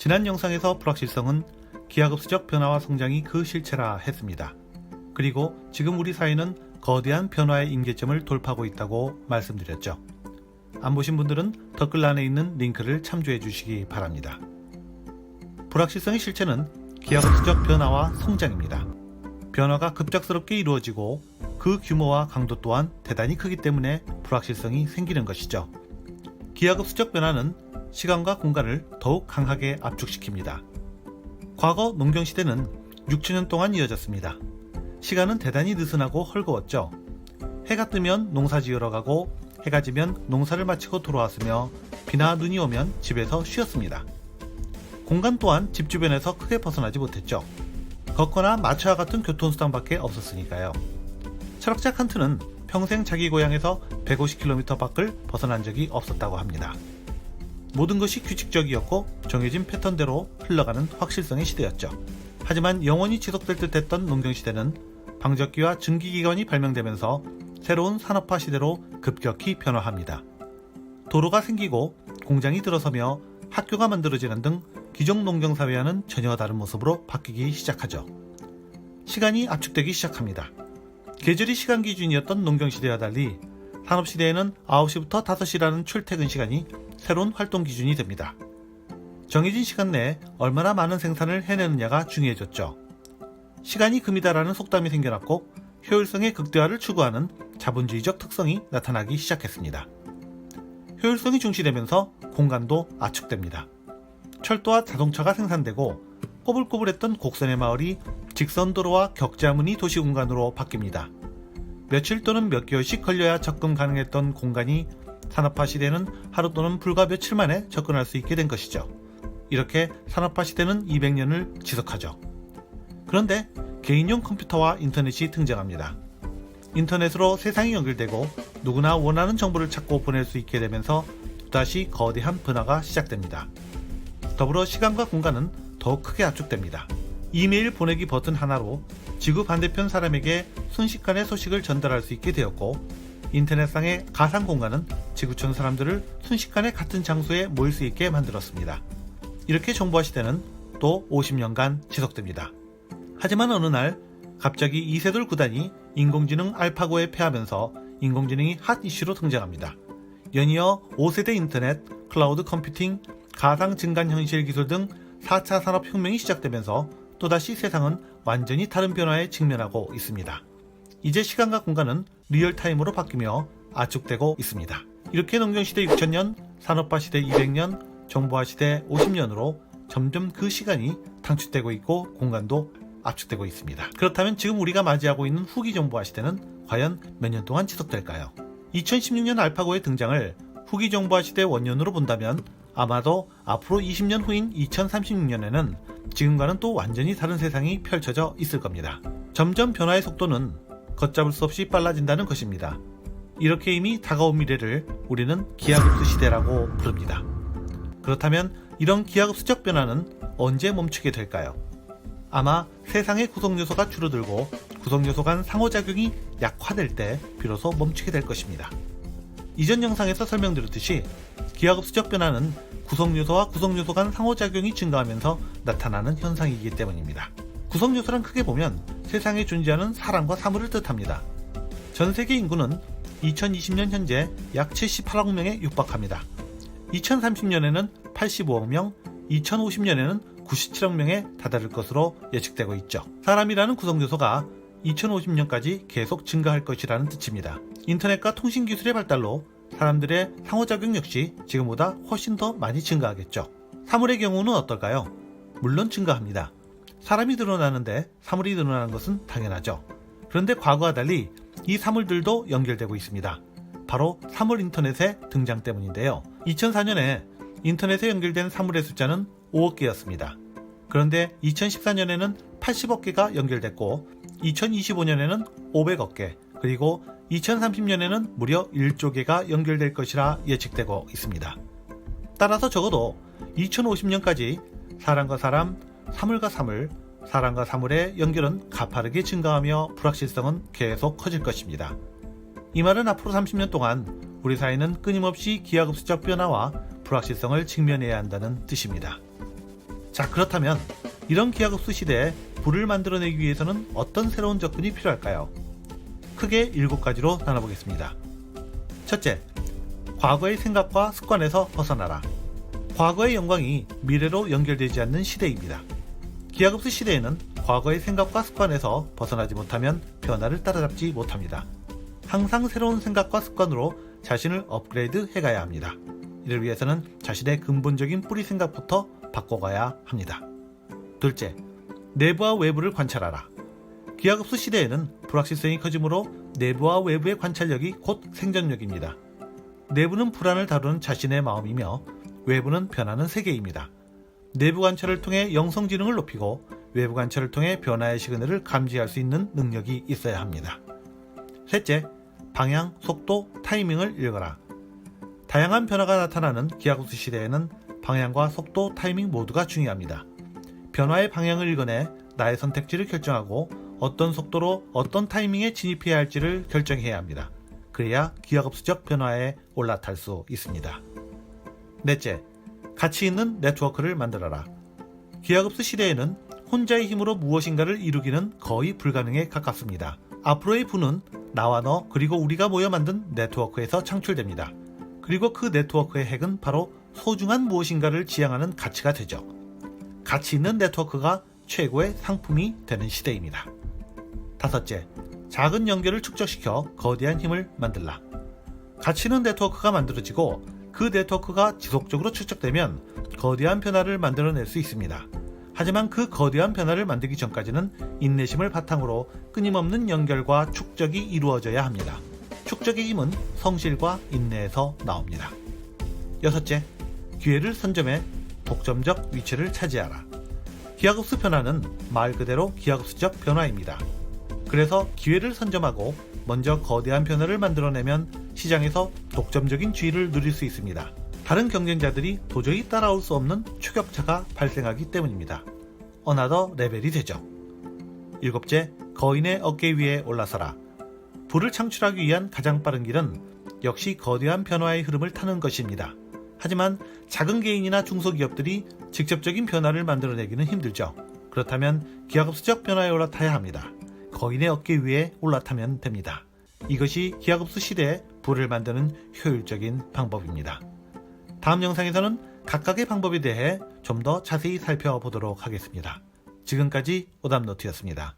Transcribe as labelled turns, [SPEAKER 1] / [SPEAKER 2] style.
[SPEAKER 1] 지난 영상에서 불확실성은 기하급수적 변화와 성장이 그 실체라 했습니다. 그리고 지금 우리 사회는 거대한 변화의 임계점을 돌파하고 있다고 말씀드렸죠. 안 보신 분들은 댓글란에 있는 링크를 참조해 주시기 바랍니다. 불확실성의 실체는 기하급수적 변화와 성장입니다. 변화가 급작스럽게 이루어지고 그 규모와 강도 또한 대단히 크기 때문에 불확실성이 생기는 것이죠. 기하급수적 변화는 시간과 공간을 더욱 강하게 압축시킵니다. 과거 농경시대는 6천년 동안 이어졌습니다. 시간은 대단히 느슨하고 헐거웠죠. 해가 뜨면 농사 지으러 가고 해가 지면 농사를 마치고 돌아왔으며 비나 눈이 오면 집에서 쉬었습니다. 공간 또한 집 주변에서 크게 벗어나지 못했죠. 걷거나 마차와 같은 교통수단밖에 없었으니까요. 철학자 칸트는 평생 자기 고향에서 150km 밖을 벗어난 적이 없었다고 합니다. 모든 것이 규칙적이었고 정해진 패턴대로 흘러가는 확실성의 시대였죠. 하지만 영원히 지속될 듯 했던 농경시대는 방적기와 증기기관이 발명되면서 새로운 산업화 시대로 급격히 변화합니다. 도로가 생기고 공장이 들어서며 학교가 만들어지는 등 기존 농경사회와는 전혀 다른 모습으로 바뀌기 시작하죠. 시간이 압축되기 시작합니다. 계절이 시간 기준이었던 농경시대와 달리 산업시대에는 9시부터 5시라는 출퇴근 시간이 새로운 활동 기준이 됩니다. 정해진 시간 내에 얼마나 많은 생산을 해내느냐가 중요해졌죠. 시간이 금이다라는 속담이 생겨났고 효율성의 극대화를 추구하는 자본주의적 특성이 나타나기 시작했습니다. 효율성이 중시되면서 공간도 압축됩니다. 철도와 자동차가 생산되고 꼬불꼬불했던 곡선의 마을이 직선도로와 격자무늬 도시공간으로 바뀝니다. 며칠 또는 몇 개월씩 걸려야 접근 가능했던 공간이 산업화 시대는 하루 또는 불과 며칠 만에 접근할 수 있게 된 것이죠. 이렇게 산업화 시대는 200년을 지속하죠. 그런데 개인용 컴퓨터와 인터넷이 등장합니다. 인터넷으로 세상이 연결되고 누구나 원하는 정보를 찾고 보낼 수 있게 되면서 또다시 거대한 변화가 시작됩니다. 더불어 시간과 공간은 더욱 크게 압축됩니다. 이메일 보내기 버튼 하나로 지구 반대편 사람에게 순식간에 소식을 전달할 수 있게 되었고, 인터넷상의 가상 공간은 지구촌 사람들을 순식간에 같은 장소에 모일 수 있게 만들었습니다. 이렇게 정보화 시대는 또 50년간 지속됩니다. 하지만 어느 날 갑자기 이세돌 구단이 인공지능 알파고에 패하면서 인공지능이 핫 이슈로 등장합니다. 연이어 5세대 인터넷, 클라우드 컴퓨팅, 가상 증강현실 기술 등 4차 산업혁명이 시작되면서 또다시 세상은 완전히 다른 변화에 직면하고 있습니다. 이제 시간과 공간은 리얼타임으로 바뀌며 압축되고 있습니다. 이렇게 농경시대 6000년, 산업화 시대 200년, 정보화 시대 50년으로 점점 그 시간이 단축되고 있고 공간도 압축되고 있습니다. 그렇다면 지금 우리가 맞이하고 있는 후기 정보화 시대는 과연 몇 년 동안 지속될까요? 2016년 알파고의 등장을 후기 정보화 시대 원년으로 본다면 아마도 앞으로 20년 후인 2036년에는 지금과는 또 완전히 다른 세상이 펼쳐져 있을 겁니다. 점점 변화의 속도는 걷잡을 수 없이 빨라진다는 것입니다. 이렇게 이미 다가온 미래를 우리는 기하급수 시대라고 부릅니다. 그렇다면 이런 기하급수적 변화는 언제 멈추게 될까요? 아마 세상의 구성요소가 줄어들고 구성요소 간 상호작용이 약화될 때 비로소 멈추게 될 것입니다. 이전 영상에서 설명드렸듯이 기하급수적 변화는 구성요소와 구성요소 간 상호작용이 증가하면서 나타나는 현상이기 때문입니다. 구성요소란 크게 보면 세상에 존재하는 사람과 사물을 뜻합니다. 전 세계 인구는 2020년 현재 약 78억 명에 육박합니다. 2030년에는 85억 명, 2050년에는 97억 명에 다다를 것으로 예측되고 있죠. 사람이라는 구성요소가 2050년까지 계속 증가할 것이라는 뜻입니다. 인터넷과 통신기술의 발달로 사람들의 상호작용 역시 지금보다 훨씬 더 많이 증가하겠죠. 사물의 경우는 어떨까요? 물론 증가합니다. 사람이 늘어나는데 사물이 늘어나는 것은 당연하죠. 그런데 과거와 달리 이 사물들도 연결되고 있습니다. 바로 사물 인터넷의 등장 때문인데요. 2004년에 인터넷에 연결된 사물의 숫자는 5억 개였습니다. 그런데 2014년에는 80억 개가 연결됐고 2025년에는 500억 개, 그리고 2030년에는 무려 1조 개가 연결될 것이라 예측되고 있습니다. 따라서 적어도 2050년까지 사람과 사람, 사물과 사물, 사람과 사물의 연결은 가파르게 증가하며 불확실성은 계속 커질 것입니다. 이 말은 앞으로 30년 동안 우리 사회는 끊임없이 기하급수적 변화와 불확실성을 직면해야 한다는 뜻입니다. 자, 그렇다면 이런 기하급수 시대에 부를 만들어내기 위해서는 어떤 새로운 접근이 필요할까요? 크게 7가지로 나눠보겠습니다. 첫째, 과거의 생각과 습관에서 벗어나라. 과거의 영광이 미래로 연결되지 않는 시대입니다. 기하급수 시대에는 과거의 생각과 습관에서 벗어나지 못하면 변화를 따라잡지 못합니다. 항상 새로운 생각과 습관으로 자신을 업그레이드 해가야 합니다. 이를 위해서는 자신의 근본적인 뿌리 생각부터 바꿔가야 합니다. 둘째, 내부와 외부를 관찰하라. 기하급수 시대에는 불확실성이 커지므로 내부와 외부의 관찰력이 곧 생존력입니다. 내부는 불안을 다루는 자신의 마음이며 외부는 변하는 세계입니다. 내부 관찰을 통해 영성지능을 높이고 외부 관찰을 통해 변화의 시그널을 감지할 수 있는 능력이 있어야 합니다. 셋째, 방향, 속도, 타이밍을 읽어라. 다양한 변화가 나타나는 기하급수 시대에는 방향과 속도, 타이밍 모두가 중요합니다. 변화의 방향을 읽어내 나의 선택지를 결정하고 어떤 속도로 어떤 타이밍에 진입해야 할지를 결정해야 합니다. 그래야 기하급수적 변화에 올라탈 수 있습니다. 넷째, 가치 있는 네트워크를 만들어라. 기하급수 시대에는 혼자의 힘으로 무엇인가를 이루기는 거의 불가능에 가깝습니다. 앞으로의 부는 나와 너 그리고 우리가 모여 만든 네트워크에서 창출됩니다. 그리고 그 네트워크의 핵은 바로 소중한 무엇인가를 지향하는 가치가 되죠. 가치 있는 네트워크가 최고의 상품이 되는 시대입니다. 다섯째, 작은 연결을 축적시켜 거대한 힘을 만들라. 가치 있는 네트워크가 만들어지고 그 네트워크가 지속적으로 축적되면 거대한 변화를 만들어낼 수 있습니다. 하지만 그 거대한 변화를 만들기 전까지는 인내심을 바탕으로 끊임없는 연결과 축적이 이루어져야 합니다. 축적의 힘은 성실과 인내에서 나옵니다. 여섯째, 기회를 선점해 독점적 위치를 차지하라. 기하급수 변화는 말 그대로 기하급수적 변화입니다. 그래서 기회를 선점하고 먼저 거대한 변화를 만들어내면 시장에서 독점적인 지위를 누릴 수 있습니다. 다른 경쟁자들이 도저히 따라올 수 없는 추격차가 발생하기 때문입니다. 어나더 레벨이 되죠. 일곱째, 거인의 어깨 위에 올라서라. 부를 창출하기 위한 가장 빠른 길은 역시 거대한 변화의 흐름을 타는 것입니다. 하지만 작은 개인이나 중소기업들이 직접적인 변화를 만들어내기는 힘들죠. 그렇다면 기하급수적 변화에 올라타야 합니다. 거인의 어깨 위에 올라타면 됩니다. 이것이 기하급수 시대에 부를 만드는 효율적인 방법입니다. 다음 영상에서는 각각의 방법에 대해 좀 더 자세히 살펴보도록 하겠습니다. 지금까지 오답노트였습니다.